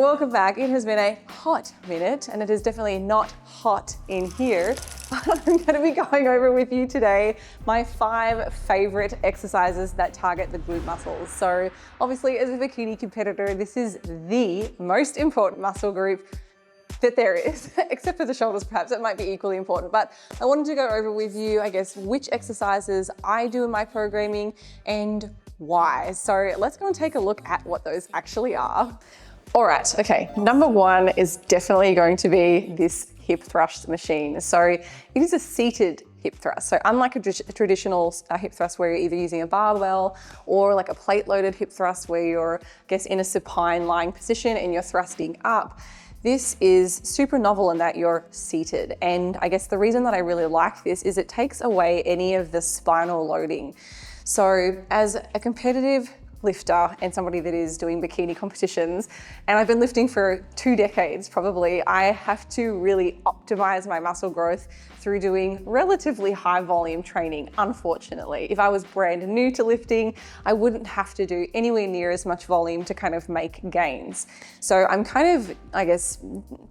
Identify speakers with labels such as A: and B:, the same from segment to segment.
A: welcome back. It has been a hot minute and it is definitely not hot in here. I'm going to be going over with you today my 5 favorite exercises that target the glute muscles. So obviously as a bikini competitor, this is the most important muscle group that there is, except for the shoulders perhaps, it might be equally important. But I wanted to go over with you, I guess, which exercises I do in my programming and why. So let's go and take a look at what those actually are. All right, okay, number 1 is definitely going to be this hip thrust machine. So it is a seated hip thrust. So unlike a traditional hip thrust where you're either using a barbell or like a plate loaded hip thrust where you're, I guess, in a supine lying position and you're thrusting up, this is super novel in that you're seated. And I guess the reason that I really like this is it takes away any of the spinal loading. So as a competitive lifter and somebody that is doing bikini competitions, and I've been lifting for 2 decades probably, I have to really optimize my muscle growth through doing relatively high volume training, unfortunately. If I was brand new to lifting, I wouldn't have to do anywhere near as much volume to kind of make gains. So I'm kind of, I guess,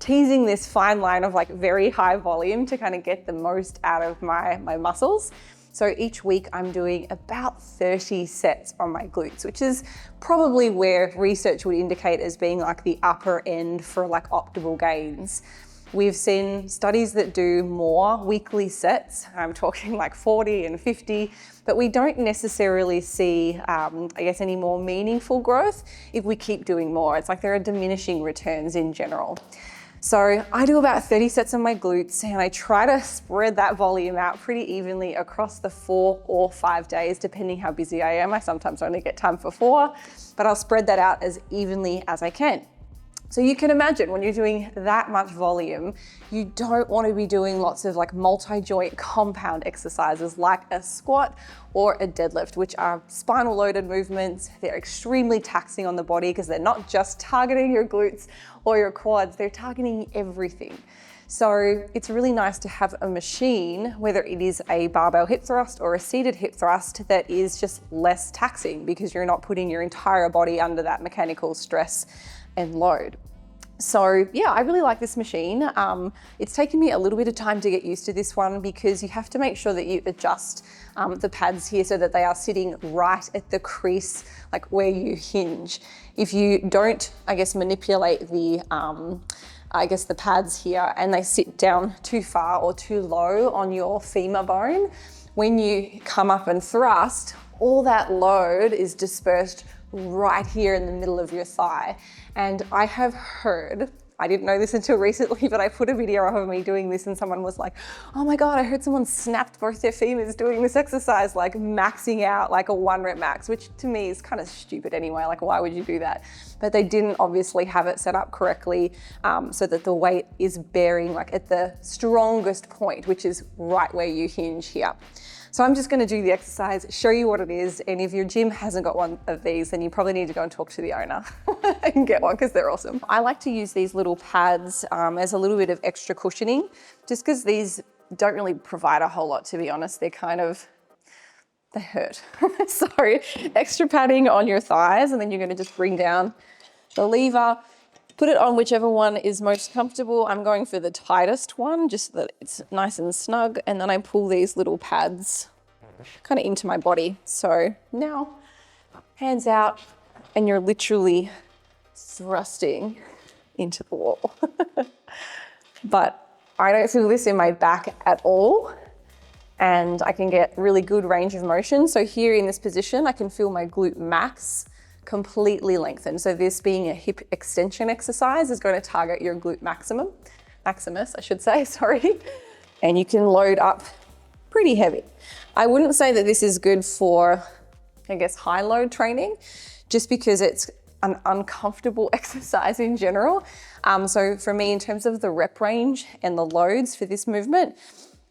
A: teasing this fine line of like very high volume to kind of get the most out of my muscles. So each week I'm doing about 30 sets on my glutes, which is probably where research would indicate as being like the upper end for like optimal gains. We've seen studies that do more weekly sets. I'm talking like 40 and 50, but we don't necessarily see, I guess, any more meaningful growth if we keep doing more. It's like there are diminishing returns in general. So I do about 30 sets on my glutes and I try to spread that volume out pretty evenly across the 4 or 5 days, depending how busy I am. I sometimes only get time for 4, but I'll spread that out as evenly as I can. So you can imagine when you're doing that much volume, you don't want to be doing lots of like multi-joint compound exercises like a squat or a deadlift, which are spinal loaded movements. They're extremely taxing on the body because they're not just targeting your glutes or your quads, they're targeting everything. So it's really nice to have a machine, whether it is a barbell hip thrust or a seated hip thrust, that is just less taxing because you're not putting your entire body under that mechanical stress and load. So yeah, I really like this machine. It's taken me a little bit of time to get used to this one because you have to make sure that you adjust the pads here so that they are sitting right at the crease, like where you hinge. If you don't, I guess, manipulate the the pads here and they sit down too far or too low on your femur bone, when you come up and thrust, all that load is dispersed right here in the middle of your thigh. And I have heard, I didn't know this until recently, but I put a video of me doing this and someone was like, oh my God, I heard someone snapped both their femurs doing this exercise, like maxing out like a 1 rep max, which to me is kind of stupid anyway, like why would you do that? But they didn't obviously have it set up correctly so that the weight is bearing like at the strongest point, which is right where you hinge here. So I'm just going to do the exercise, show you what it is, and if your gym hasn't got one of these, then you probably need to go and talk to the owner and get one because they're awesome. I like to use these little pads as a little bit of extra cushioning, just because these don't really provide a whole lot, to be honest. They hurt. So extra padding on your thighs, and then you're going to just bring down the lever, put it on whichever one is most comfortable. I'm going for the tightest one, just so that it's nice and snug. And then I pull these little pads kind of into my body. So now, hands out, and you're literally thrusting into the wall. But I don't feel this in my back at all. And I can get really good range of motion. So here in this position, I can feel my glute max completely lengthened. So this being a hip extension exercise is going to target your glute maximus, I should say, sorry. And you can load up pretty heavy. I wouldn't say that this is good for, I guess, high load training, just because it's an uncomfortable exercise in general. So for me, in terms of the rep range and the loads for this movement,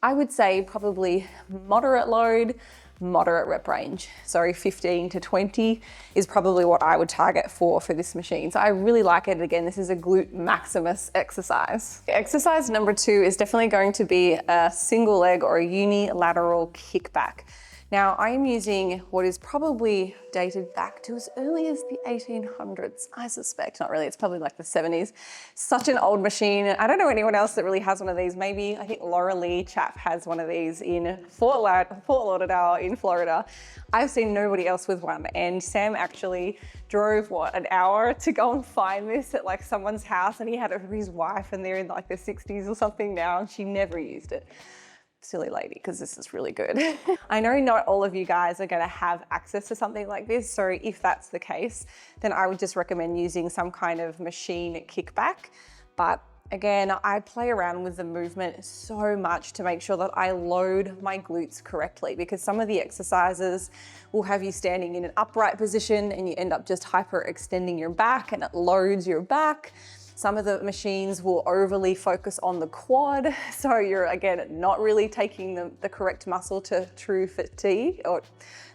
A: I would say probably moderate load, moderate rep range. So 15 to 20 is probably what I would target for this machine. So I really like it. Again, this is a glute maximus exercise. Exercise number 2 is definitely going to be a single leg or a unilateral kickback. Now I am using what is probably dated back to as early as the 1800s, I suspect. Not really, it's probably like the 70s. Such an old machine. I don't know anyone else that really has one of these. Maybe, I think Laura Lee chap has one of these in Fort Lauderdale in Florida. I've seen nobody else with one, and Sam actually drove, what, an hour to go and find this at like someone's house, and he had it for his wife, and they're in like their 60s or something now, and she never used it. Silly lady, because this is really good. I know not all of you guys are going to have access to something like this, so if that's the case, then I would just recommend using some kind of machine kickback. But again, I play around with the movement so much to make sure that I load my glutes correctly, because some of the exercises will have you standing in an upright position and you end up just hyperextending your back and it loads your back. Some of the machines will overly focus on the quad, so you're, again, not really taking the correct muscle to true fatigue, or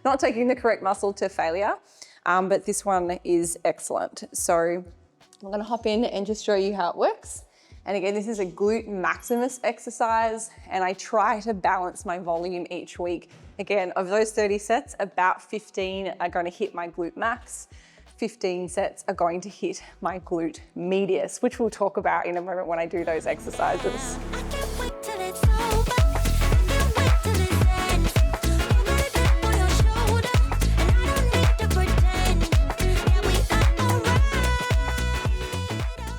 A: not taking the correct muscle to failure, but this one is excellent. So I'm gonna hop in and just show you how it works. And again, this is a glute maximus exercise, and I try to balance my volume each week. Again, of those 30 sets, about 15 are gonna hit my glute max. 15 sets are going to hit my glute medius, which we'll talk about in a moment when I do those exercises.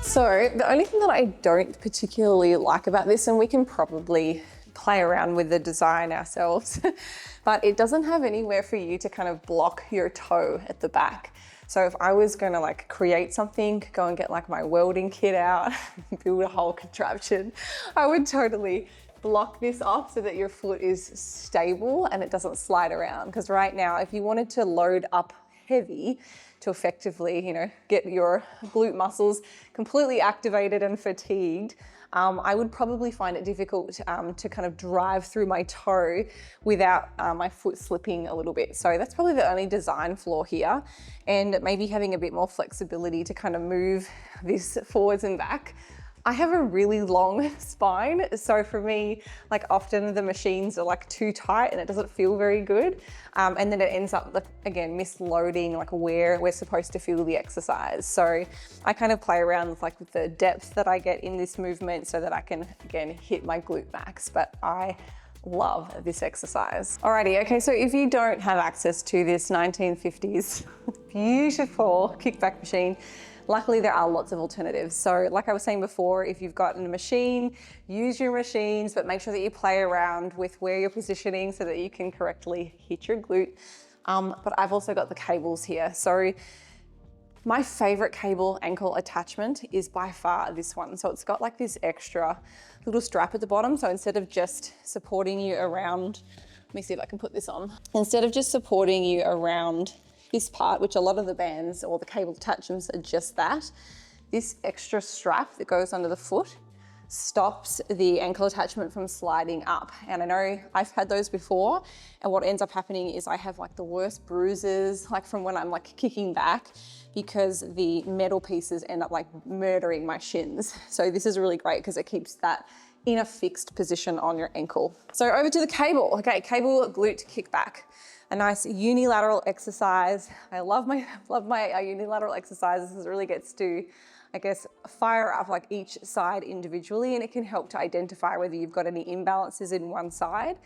A: So the only thing that I don't particularly like about this, and we can probably play around with the design ourselves, but it doesn't have anywhere for you to kind of block your toe at the back. So if I was gonna like create something, go and get like my welding kit out, build a whole contraption, I would totally block this off so that your foot is stable and it doesn't slide around. Because right now, if you wanted to load up heavy to effectively, you know, get your glute muscles completely activated and fatigued, I would probably find it difficult to kind of drive through my toe without my foot slipping a little bit. So that's probably the only design flaw here, and maybe having a bit more flexibility to kind of move this forwards and back. I have a really long spine, so for me, like often the machines are like too tight and it doesn't feel very good. And then it ends up, again, misloading like where we're supposed to feel the exercise. So I kind of play around with like with the depth that I get in this movement so that I can, again, hit my glute max, but I love this exercise. Alrighty, okay, so if you don't have access to this 1950s beautiful kickback machine, luckily there are lots of alternatives. So like I was saying before, if you've got a machine, use your machines, but make sure that you play around with where you're positioning so that you can correctly hit your glute. But I've also got the cables here. So my favorite cable ankle attachment is by far this one. So it's got like this extra little strap at the bottom. So instead of just supporting you around, let me see if I can put this on. Instead of just supporting you around this part, which a lot of the bands or the cable attachments are just that, this extra strap that goes under the foot stops the ankle attachment from sliding up. And I know I've had those before, and what ends up happening is I have like the worst bruises, like from when I'm like kicking back, because the metal pieces end up like murdering my shins. So this is really great because it keeps that in a fixed position on your ankle. So over to the cable. Okay, cable glute kickback. A nice unilateral exercise. I love my unilateral exercises. This really gets to, I guess, fire up like each side individually, and it can help to identify whether you've got any imbalances in one side.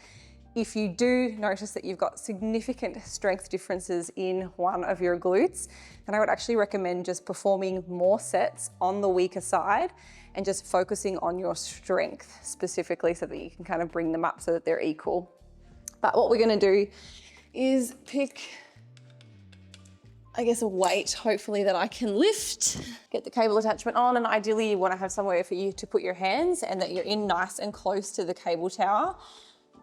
A: If you do notice that you've got significant strength differences in one of your glutes, then I would actually recommend just performing more sets on the weaker side and just focusing on your strength specifically so that you can kind of bring them up so that they're equal. But what we're gonna do is pick, I guess, a weight, hopefully, that I can lift, get the cable attachment on, and ideally you want to have somewhere for you to put your hands and that you're in nice and close to the cable tower.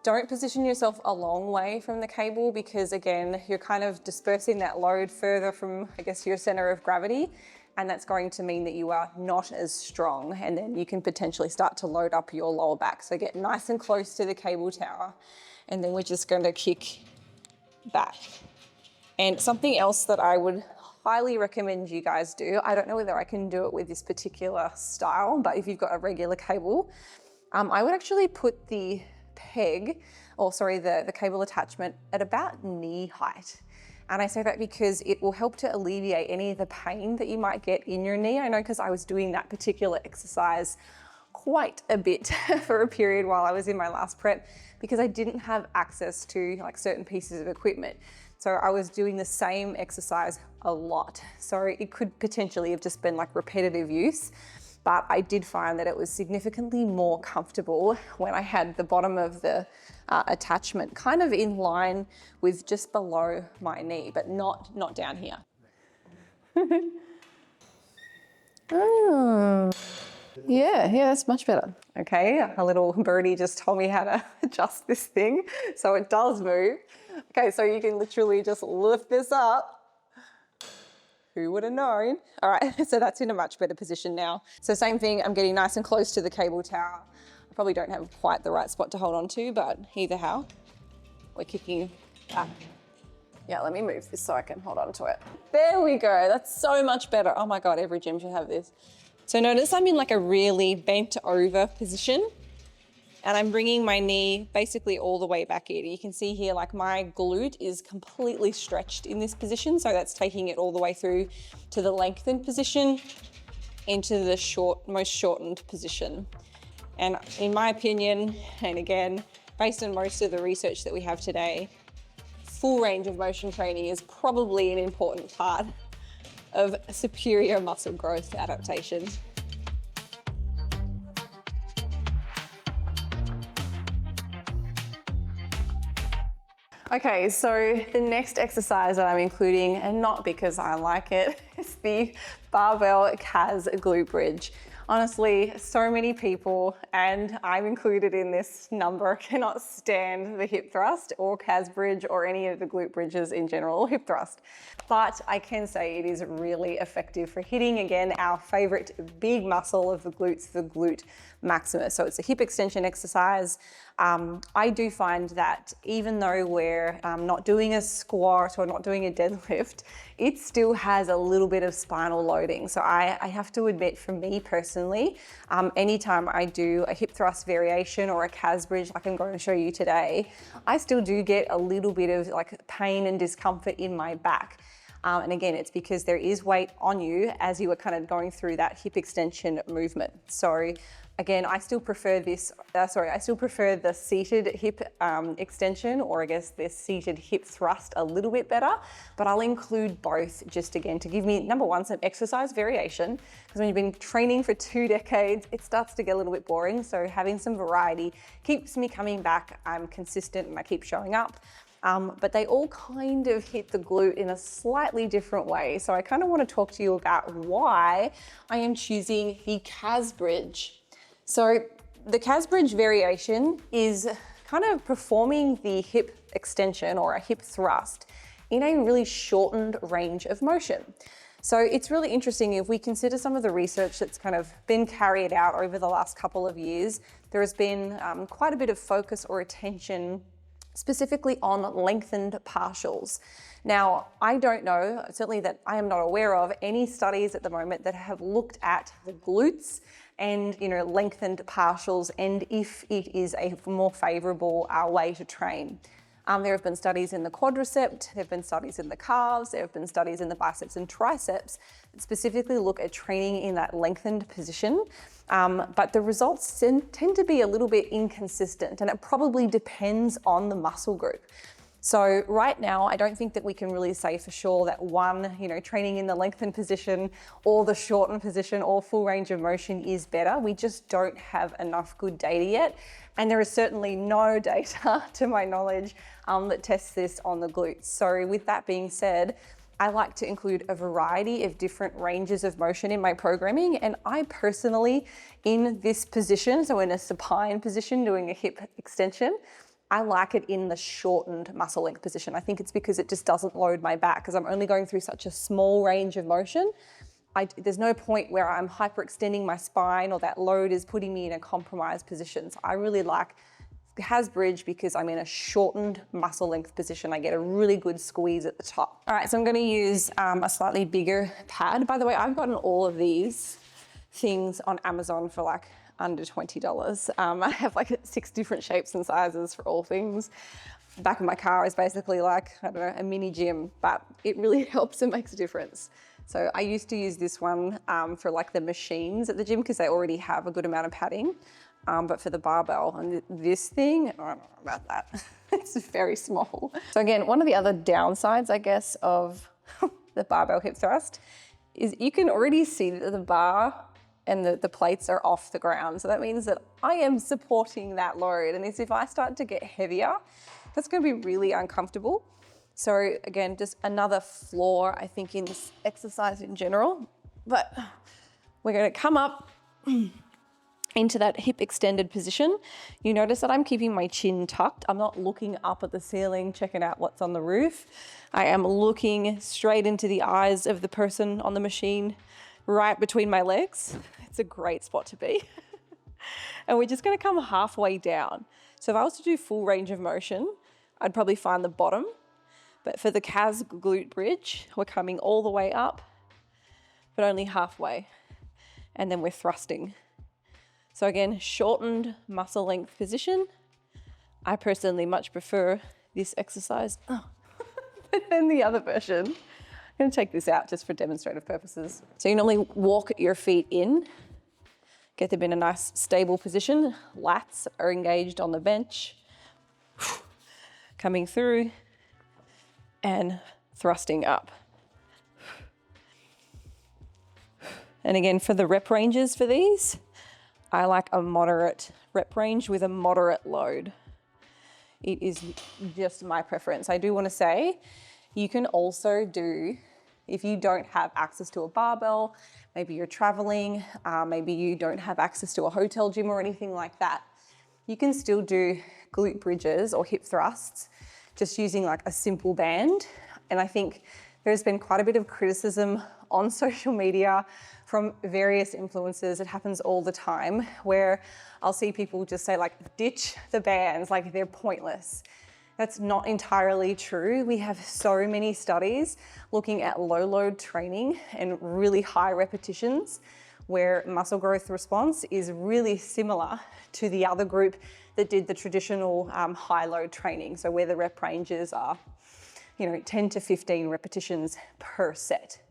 A: Don't position yourself a long way from the cable because, again, you're kind of dispersing that load further from, I guess, your center of gravity, and that's going to mean that you are not as strong, and then you can potentially start to load up your lower back. So get nice and close to the cable tower, and then we're just going to kick back. And something else that I would highly recommend you guys do, I don't know whether I can do it with this particular style, but if you've got a regular cable, I would actually put the peg or sorry, the cable attachment at about knee height. And I say that because it will help to alleviate any of the pain that you might get in your knee. I know because I was doing that particular exercise quite a bit for a period while I was in my last prep because I didn't have access to like certain pieces of equipment. So I was doing the same exercise a lot. So it could potentially have just been like repetitive use, but I did find that it was significantly more comfortable when I had the bottom of the attachment kind of in line with just below my knee, but not down here. Oh. Yeah, that's much better. Okay, a little birdie just told me how to adjust this thing so it does move. Okay, so you can literally just lift this up. Who would have known? All right, so that's in a much better position now. So same thing, I'm getting nice and close to the cable tower. I probably don't have quite the right spot to hold on to, but either how, we're kicking back. Yeah, let me move this so I can hold on to it. There we go, that's so much better. Oh my God, every gym should have this. So notice I'm in like a really bent over position and I'm bringing my knee basically all the way back in. You can see here like my glute is completely stretched in this position. So that's taking it all the way through to the lengthened position into the most shortened position. And in my opinion, and again, based on most of the research that we have today, full range of motion training is probably an important part of superior muscle growth adaptation. Okay, so the next exercise that I'm including, and not because I like it, is the barbell CAS glute bridge. Honestly, so many people, and I'm included in this number, cannot stand the hip thrust or CAS bridge or any of the glute bridges in general, hip thrust. But I can say it is really effective for hitting, again, our favorite big muscle of the glutes, the glute maximus. So it's a hip extension exercise. I do find that even though we're not doing a squat or not doing a deadlift, it still has a little bit of spinal loading. So I have to admit, for me personally, anytime I do a hip thrust variation or a CAS bridge like I'm going to show you today, I still do get a little bit of like pain and discomfort in my back. And again, it's because there is weight on you as you are kind of going through that hip extension movement. So again, I still prefer this, I still prefer the seated hip extension, or I guess the seated hip thrust a little bit better, but I'll include both just again to give me, number one, some exercise variation, because when you've been training for 2 decades, it starts to get a little bit boring. So having some variety keeps me coming back. I'm consistent and I keep showing up. But they all kind of hit the glute in a slightly different way. So I kind of want to talk to you about why I am choosing the CAS bridge. So the CAS bridge variation is kind of performing the hip extension or a hip thrust in a really shortened range of motion. So it's really interesting if we consider some of the research that's kind of been carried out over the last couple of years. There has been quite a bit of focus or attention specifically on lengthened partials. Now, I don't know, certainly that I am not aware of any studies at the moment that have looked at the glutes and lengthened partials and if it is a more favorable way to train. There have been studies in the quadricep, there have been studies in the calves, there have been studies in the biceps and triceps that specifically look at training in that lengthened position. But the results tend to be a little bit inconsistent, and it probably depends on the muscle group. So right now, I don't think that we can really say for sure that one, training in the lengthened position or the shortened position or full range of motion is better. We just don't have enough good data yet. And there is certainly no data, to my knowledge, that tests this on the glutes. So with that being said, I like to include a variety of different ranges of motion in my programming. And I personally, in this position, so in a supine position, doing a hip extension, I like it in the shortened muscle length position. I think it's because it just doesn't load my back because I'm only going through such a small range of motion. There's no point where I'm hyperextending my spine or that load is putting me in a compromised position. So I really like the CAS bridge because I'm in a shortened muscle length position. I get a really good squeeze at the top. All right, so I'm gonna use a slightly bigger pad. By the way, I've gotten all of these things on Amazon for like under $20. I have like 6 different shapes and sizes for all things. The back of my car is basically like, I don't know, a mini gym, but it really helps and makes a difference. So I used to use this one for like the machines at the gym because they already have a good amount of padding. But for the barbell and this thing, I don't know about that. It's very small. So again, one of the other downsides, I guess, of the barbell hip thrust is you can already see that the bar and the plates are off the ground. So that means that I am supporting that load. And if I start to get heavier, that's going to be really uncomfortable. So again, just another flaw, I think, in this exercise in general. But we're going to come up into that hip extended position. You notice that I'm keeping my chin tucked. I'm not looking up at the ceiling, checking out what's on the roof. I am looking straight into the eyes of the person on the machine, right between my legs. It's a great spot to be. And we're just going to come halfway down. So if I was to do full range of motion, I'd probably find the bottom. But for the calves glute bridge, we're coming all the way up, but only halfway. And then we're thrusting. So again, shortened muscle length position. I personally much prefer this exercise than the other version. I'm going to take this out just for demonstrative purposes. So you normally walk your feet in, get them in a nice stable position. Lats are engaged on the bench. Coming through and thrusting up. And again, for the rep ranges for these, I like a moderate rep range with a moderate load. It is just my preference. I do want to say, you can also do, if you don't have access to a barbell, maybe you're traveling, maybe you don't have access to a hotel gym or anything like that, you can still do glute bridges or hip thrusts just using like a simple band. And I think there's been quite a bit of criticism on social media from various influencers. It happens all the time where I'll see people just say like, ditch the bands, like they're pointless. That's not entirely true. We have so many studies looking at low load training and really high repetitions where muscle growth response is really similar to the other group that did the traditional high load training. So where the rep ranges are, 10 to 15 repetitions per set.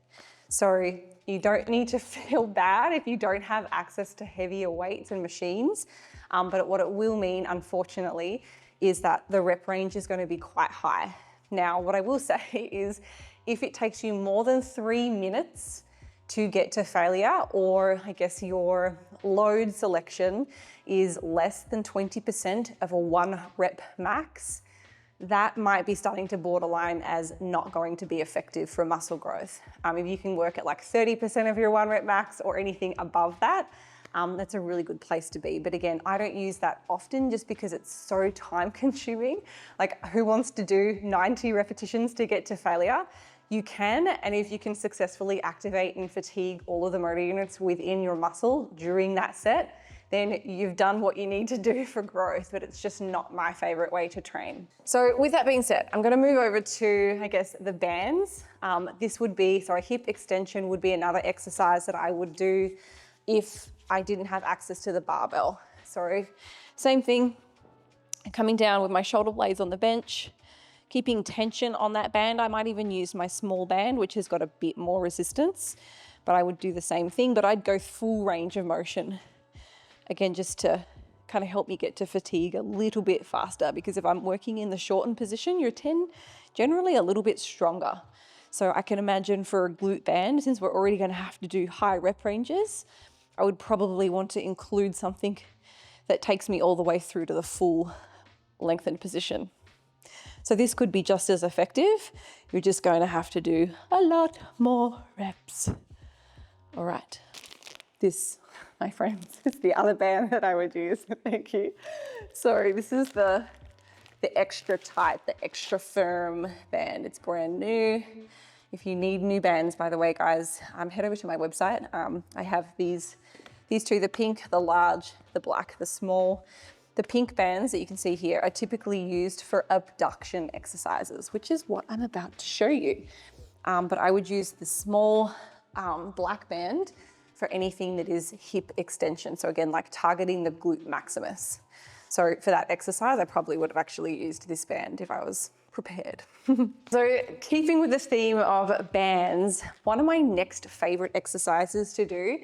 A: So you don't need to feel bad if you don't have access to heavier weights and machines. But what it will mean, unfortunately, is that the rep range is going to be quite high. Now, what I will say is if it takes you more than 3 minutes to get to failure, or I guess your load selection is less than 20% of a 1 rep max, that might be starting to borderline as not going to be effective for muscle growth. If you can work at like 30% of your 1 rep max or anything above that, that's a really good place to be. But again, I don't use that often just because it's so time consuming. Like, who wants to do 90 repetitions to get to failure? You can, and if you can successfully activate and fatigue all of the motor units within your muscle during that set, then you've done what you need to do for growth, but it's just not my favorite way to train. So with that being said, I'm gonna move over to, I guess, the bands. Hip extension would be another exercise that I would do if I didn't have access to the barbell. So same thing, coming down with my shoulder blades on the bench, keeping tension on that band. I might even use my small band, which has got a bit more resistance, but I would do the same thing, but I'd go full range of motion. Again, just to kind of help me get to fatigue a little bit faster, because if I'm working in the shortened position, you're generally a little bit stronger. So I can imagine for a glute band, since we're already going to have to do high rep ranges, I would probably want to include something that takes me all the way through to the full lengthened position. So this could be just as effective. You're just going to have to do a lot more reps. All right. This, my friends, is the other band that I would use. Thank you. Sorry, this is the extra tight, the extra firm band. It's brand new. If you need new bands, by the way, guys, head over to my website. I have these two, the pink, the large, the black, the small. The pink bands that you can see here are typically used for abduction exercises, which is what I'm about to show you. But I would use the small black band for anything that is hip extension. So again, like targeting the glute maximus. So for that exercise, I probably would have actually used this band if I was prepared. So keeping with this theme of bands, one of my next favorite exercises to do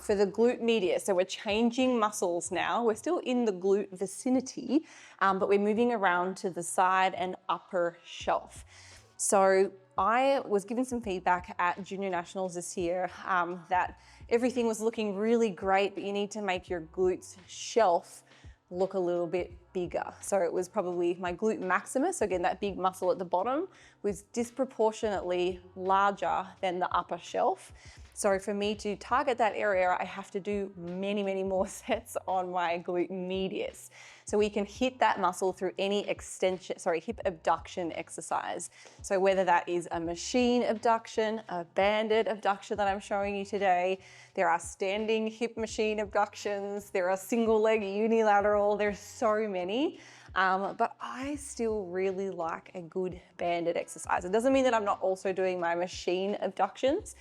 A: for the glute medius. So we're changing muscles now. We're still in the glute vicinity, but we're moving around to the side and upper shelf. So I was given some feedback at Junior Nationals this year that everything was looking really great, but you need to make your glutes shelf look a little bit bigger. So it was probably my glute maximus, so again, that big muscle at the bottom was disproportionately larger than the upper shelf. So for me to target that area, I have to do many, many more sets on my glute medius. So we can hit that muscle through any hip abduction exercise. So whether that is a machine abduction, a banded abduction that I'm showing you today, there are standing hip machine abductions, there are single leg unilateral, there's so many. But I still really like a good banded exercise. It doesn't mean that I'm not also doing my machine abductions.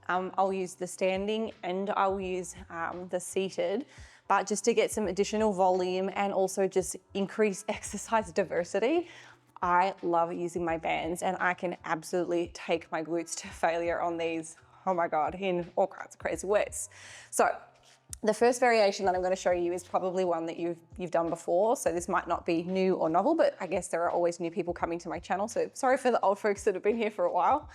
A: I'll use the standing and I'll use the seated, but just to get some additional volume and also just increase exercise diversity, I love using my bands, and I can absolutely take my glutes to failure on these, oh my God, in all kinds of crazy ways. So the first variation that I'm going to show you is probably one that you've done before. So this might not be new or novel, but I guess there are always new people coming to my channel. So sorry for the old folks that have been here for a while.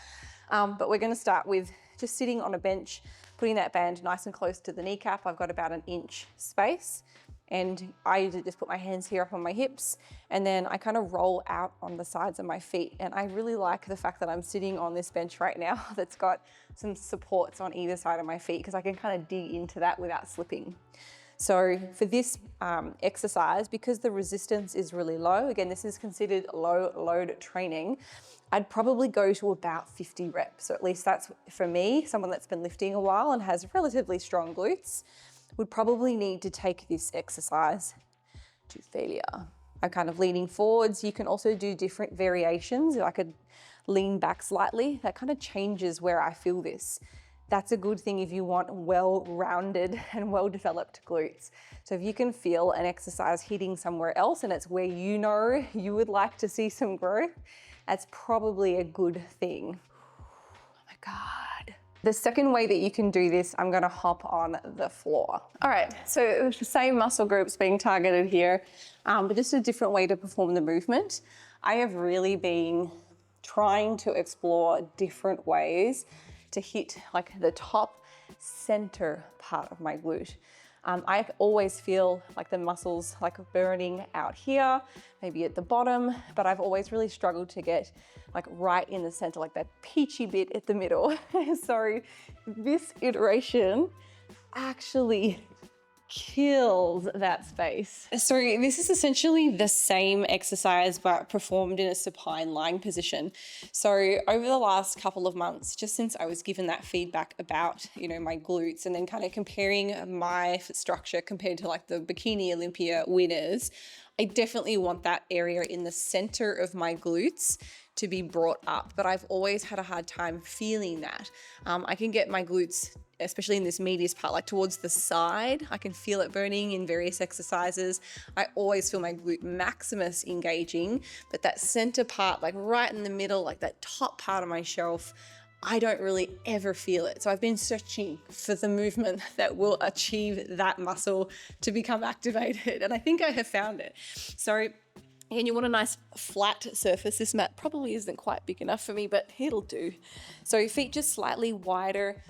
A: But we're going to start with just sitting on a bench, putting that band nice and close to the kneecap. I've got about an inch space, and I usually just put my hands here up on my hips, and then I kind of roll out on the sides of my feet. And I really like the fact that I'm sitting on this bench right now that's got some supports on either side of my feet, because I can kind of dig into that without slipping. So for this exercise, because the resistance is really low, again, this is considered low load training, I'd probably go to about 50 reps. So at least that's, for me, someone that's been lifting a while and has relatively strong glutes, would probably need to take this exercise to failure. I'm kind of leaning forwards. You can also do different variations. I could lean back slightly. That kind of changes where I feel this. That's a good thing if you want well-rounded and well-developed glutes. So if you can feel an exercise hitting somewhere else and it's where you know you would like to see some growth, that's probably a good thing. Oh my God. The second way that you can do this, I'm gonna hop on the floor. All right, so the same muscle groups being targeted here, but just a different way to perform the movement. I have really been trying to explore different ways to hit like the top center part of my glute. I always feel like the muscles like burning out here, maybe at the bottom, but I've always really struggled to get like right in the center, like that peachy bit at the middle. So this iteration actually kills that space. So this is essentially the same exercise but performed in a supine lying position. So over the last couple of months, just since I was given that feedback about, my glutes, and then kind of comparing my structure compared to like the Bikini Olympia winners, I definitely want that area in the center of my glutes to be brought up, but I've always had a hard time feeling that. I can get my glutes, especially in this medius part, like towards the side. I can feel it burning in various exercises. I always feel my glute maximus engaging, but that center part, like right in the middle, like that top part of my shelf, I don't really ever feel it. So I've been searching for the movement that will achieve that muscle to become activated, and I think I have found it. So and you want a nice flat surface. This mat probably isn't quite big enough for me, but it'll do. So your feet just slightly wider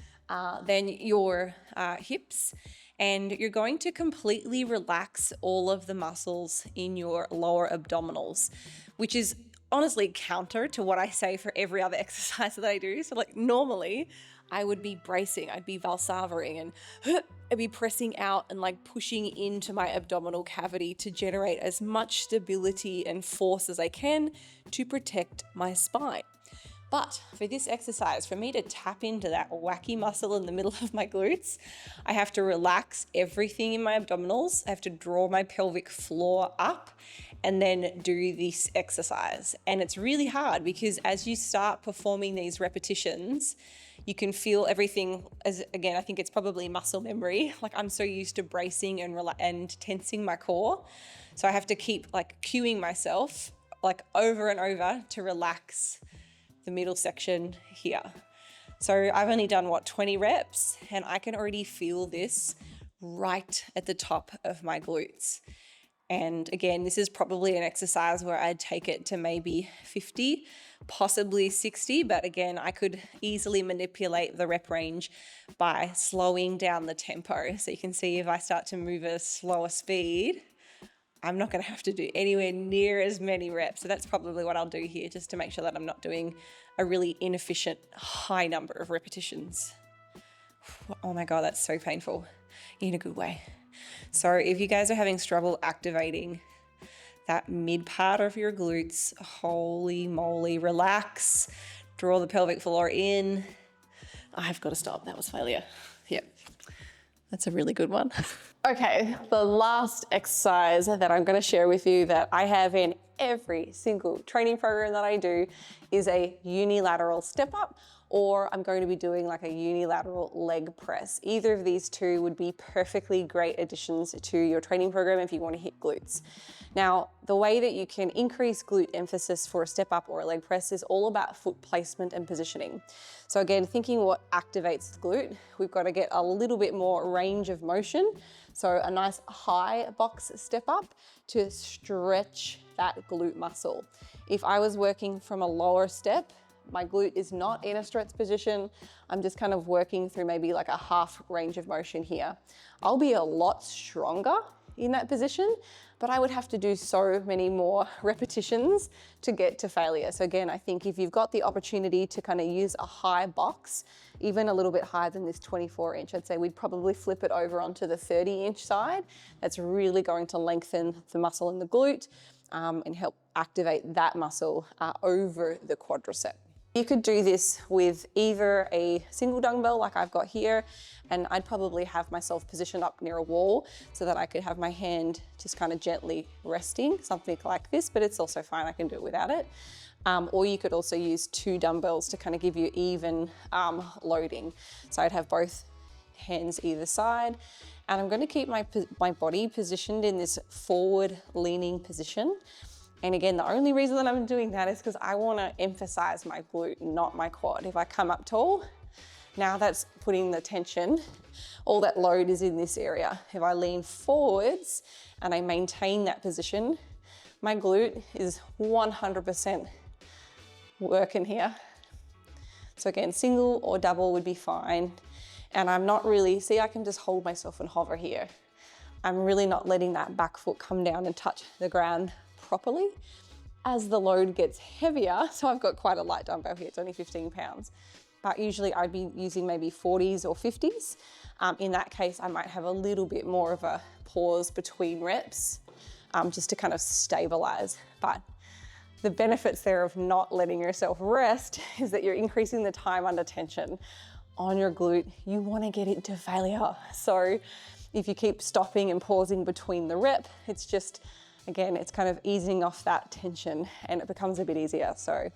A: than your hips, and you're going to completely relax all of the muscles in your lower abdominals, which is honestly counter to what I say for every other exercise that I do. So like normally I would be bracing, I'd be valsavaring, and I'd be pressing out and like pushing into my abdominal cavity to generate as much stability and force as I can to protect my spine. But for this exercise, for me to tap into that wacky muscle in the middle of my glutes, I have to relax everything in my abdominals. I have to draw my pelvic floor up, and then do this exercise. And it's really hard because as you start performing these repetitions, you can feel everything as, again, I think it's probably muscle memory. Like I'm so used to bracing and tensing my core. So I have to keep like cueing myself like over and over to relax the middle section here. So I've only done 20 reps, and I can already feel this right at the top of my glutes. And again, this is probably an exercise where I'd take it to maybe 50, possibly 60, but again, I could easily manipulate the rep range by slowing down the tempo. So you can see if I start to move at a slower speed, I'm not going to have to do anywhere near as many reps. So that's probably what I'll do here, just to make sure that I'm not doing a really inefficient high number of repetitions. Oh my God, that's so painful in a good way. So if you guys are having trouble activating that mid part of your glutes, holy moly, relax, draw the pelvic floor in. I've got to stop, that was failure. Yep, that's a really good one. Okay, the last exercise that I'm going to share with you that I have in every single training program that I do is a unilateral step up, or I'm going to be doing like a unilateral leg press. Either of these two would be perfectly great additions to your training program if you want to hit glutes. Now, the way that you can increase glute emphasis for a step up or a leg press is all about foot placement and positioning. So again, thinking what activates the glute, we've got to get a little bit more range of motion. So a nice high box step up to stretch that glute muscle. If I was working from a lower step, my glute is not in a stretch position. I'm just kind of working through maybe like a half range of motion here. I'll be a lot stronger in that position, but I would have to do so many more repetitions to get to failure. So again, I think if you've got the opportunity to kind of use a high box, even a little bit higher than this 24 inch, I'd say we'd probably flip it over onto the 30 inch side. That's really going to lengthen the muscle in the glute and help activate that muscle over the quadricep. You could do this with either a single dumbbell like I've got here, and I'd probably have myself positioned up near a wall so that I could have my hand just kind of gently resting, something like this, but it's also fine, I can do it without it. Or you could also use 2 dumbbells to kind of give you even loading. So I'd have both hands either side, and I'm going to keep my body positioned in this forward leaning position. And again, the only reason that I'm doing that is because I want to emphasize my glute, not my quad. If I come up tall, now that's putting the tension, all that load is in this area. If I lean forwards and I maintain that position, my glute is 100% working here. So again, single or double would be fine. And I'm not really, see, I can just hold myself and hover here. I'm really not letting that back foot come down and touch the ground properly. As the load gets heavier, so I've got quite a light dumbbell here, it's only 15 pounds, but usually I'd be using maybe 40s or 50s. In that case, I might have a little bit more of a pause between reps just to kind of stabilize. But the benefits there of not letting yourself rest is that you're increasing the time under tension on your glute. You want to get it to failure. So if you keep stopping and pausing between the rep, it's just, again, it's kind of easing off that tension and it becomes a bit easier. So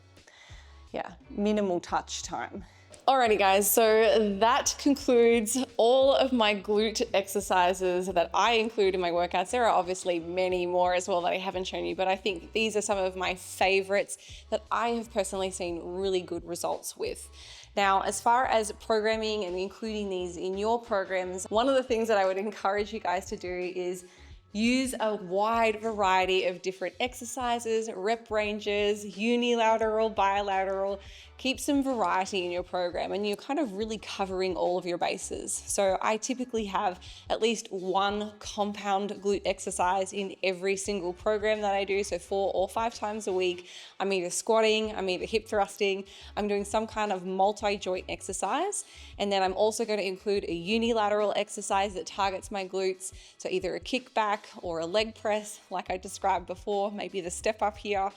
A: yeah, minimal touch time. Alrighty guys, so that concludes all of my glute exercises that I include in my workouts. There are obviously many more as well that I haven't shown you, but I think these are some of my favorites that I have personally seen really good results with. Now, as far as programming and including these in your programs, one of the things that I would encourage you guys to do is use a wide variety of different exercises, rep ranges, unilateral, bilateral. Keep some variety in your program and you're kind of really covering all of your bases. So I typically have at least one compound glute exercise in every single program that I do. So 4 or 5 times a week, I'm either squatting, I'm either hip thrusting, I'm doing some kind of multi-joint exercise. And then I'm also going to include a unilateral exercise that targets my glutes. So either a kickback jack or a leg press, like I described before, maybe the step up here.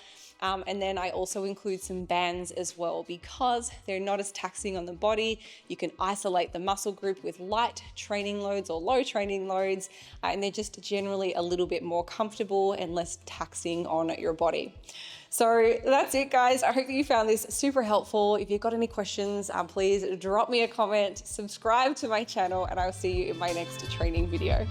A: And then I also include some bands as well because they're not as taxing on the body. You can isolate the muscle group with light training loads or low training loads, and they're just generally a little bit more comfortable and less taxing on your body. So that's it, guys. I hope that you found this super helpful. If you've got any questions, please drop me a comment, subscribe to my channel, and I'll see you in my next training video.